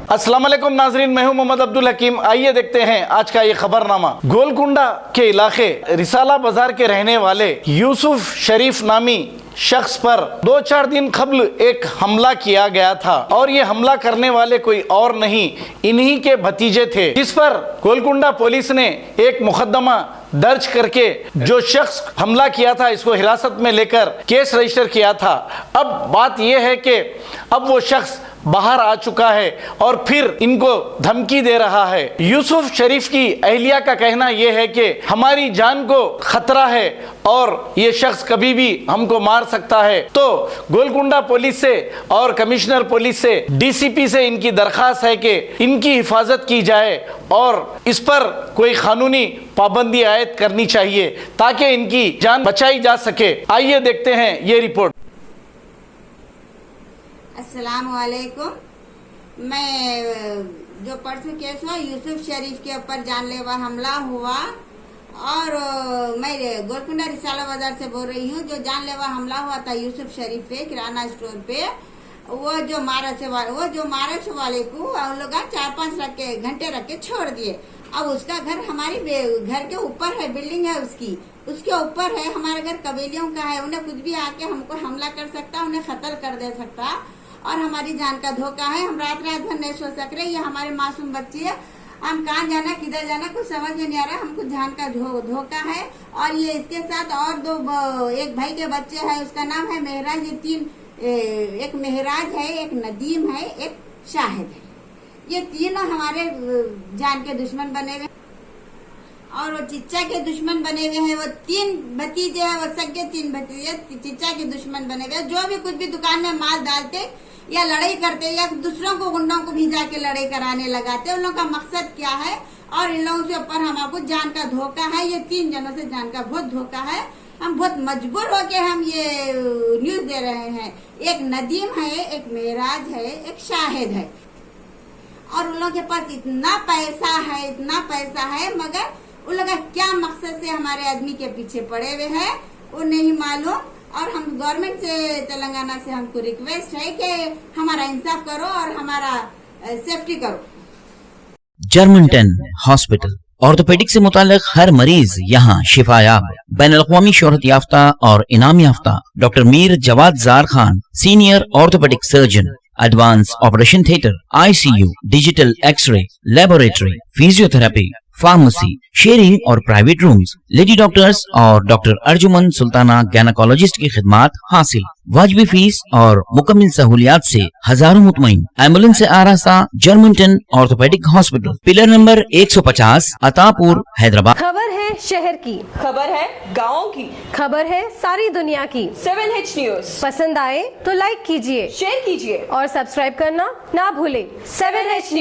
अस्सलाम वालेकुम नाजरीन, मैं हूं मोहम्मद अब्दुल हकीम। आइए देखते हैं आज का ये खबरनामा। गोलकुंडा के इलाके रिसाला बाजार के रहने वाले यूसुफ शरीफ नामी शख्स पर 2-4 दिन कबल एक हमला किया गया था और ये हमला करने वाले कोई और नहीं, इन्हीं के भतीजे थे, जिस पर गोलकुंडा पुलिस ने एक मुकदमा दर्ज करके जो शख्स हमला किया था इसको हिरासत में लेकर केस रजिस्टर किया था। अब बात यह है कि अब वो शख्स बाहर आ चुका है और फिर इनको धमकी दे रहा है। यूसुफ शरीफ की अहलिया का कहना यह है कि हमारी जान को खतरा है और ये शख्स कभी भी हमको मार सकता है। तो गोलकुंडा पुलिस से और कमिश्नर पुलिस से, डीसीपी से इनकी दरखास्त है कि इनकी हिफाजत की जाए और इस पर कोई कानूनी पाबंदी आयद करनी चाहिए ताकि इनकी जान बचाई जा सके। आइए देखते हैं ये रिपोर्ट। अस्सलाम वालेकुम। मैं जो परसों केस हुआ यूसुफ शरीफ के ऊपर जानलेवा हमला हुआ और मैं गोलकुंडा रिसाला बाजार से बोल रही हूँ। जो जानलेवा हमला हुआ था यूसुफ शरीफ पे किराना स्टोर पे, वो जो मारच वाले को उन लोग 4-5 घंटे रख के छोड़ दिए। अब उसका घर हमारी घर के ऊपर है, बिल्डिंग है उसके ऊपर है, हमारा घर कबीलियों का है। उन्हें कुछ भी आके हमको हमला कर सकता, उन्हें कत्ल कर दे सकता और हमारी जान का धोखा है। हम रात भर नहीं सो सक रहे। ये हमारे मासूम बच्ची है, हम कहाँ जाना किधर जाना कुछ समझ में नहीं आ रहा। हमको जान का धोखा है। और ये इसके साथ और एक भाई के बच्चे हैं, उसका नाम है मेहराज। ये 3, एक मेहराज है, एक नदीम है, एक शाहिद है। ये तीनों हमारे जान के दुश्मन बने हुए और वो चिच्चा के दुश्मन बने हुए हैं। वो 3 भतीजे हैं, वो सगे 3 भतीजे चिच्चा के दुश्मन बने हुए। जो भी कुछ भी दुकान में माल डालते या लड़ाई करते या दूसरों को गुंडों को भी जाके लड़ाई कराने लगाते। उन लोगों का मकसद क्या है और इन लोगों के ऊपर हमको जान का धोखा है। ये 3 जनों से जान का बहुत धोखा है। हम बहुत मजबूर होके हम ये न्यूज दे रहे हैं। एक नदीम है, एक मेहराज है, एक शाहिद है और उन लोगों के पास इतना पैसा है मगर उन लोग क्या मकसद से हमारे आदमी के पीछे पड़े हुए हैं वो नहीं मालूम। और हम गवर्नमेंट से, तेलंगाना से हमको रिक्वेस्ट है कि हमारा इंसाफ करो और हमारा सेफ्टी करो। जर्मनटन हॉस्पिटल ऑर्थोपेडिक से मुताल्लिक हर मरीज यहाँ शिफायाब। बैनुल-अक़वामी शोहरत याफ्ता और इनाम याफ्ता doctor Mir Jawad Jar Khan, senior orthopaedic surgeon, advance operation theatre, ICU, digital x-ray, laboratory, physiotherapy, pharmacy, sharing और प्राइवेट रूम्स, लेडी डॉक्टर्स और डॉक्टर अर्जुमन सुल्ताना गैनकोलॉजिस्ट की खिदमात हासिल। वाजिबी फीस और मुकम्मल सहूलियात से हजारों मुतमईन। एम्बुलेंस से आरास्ता Germanten orthopaedic hospital, pillar number 150, Attapur, Hyderabad. खबर है शहर की, खबर है गाँव की, खबर है सारी दुनिया की। 7H न्यूज पसंद आए तो लाइक कीजिए, शेयर कीजिए और सब्सक्राइब करना ना भूले। 7H news.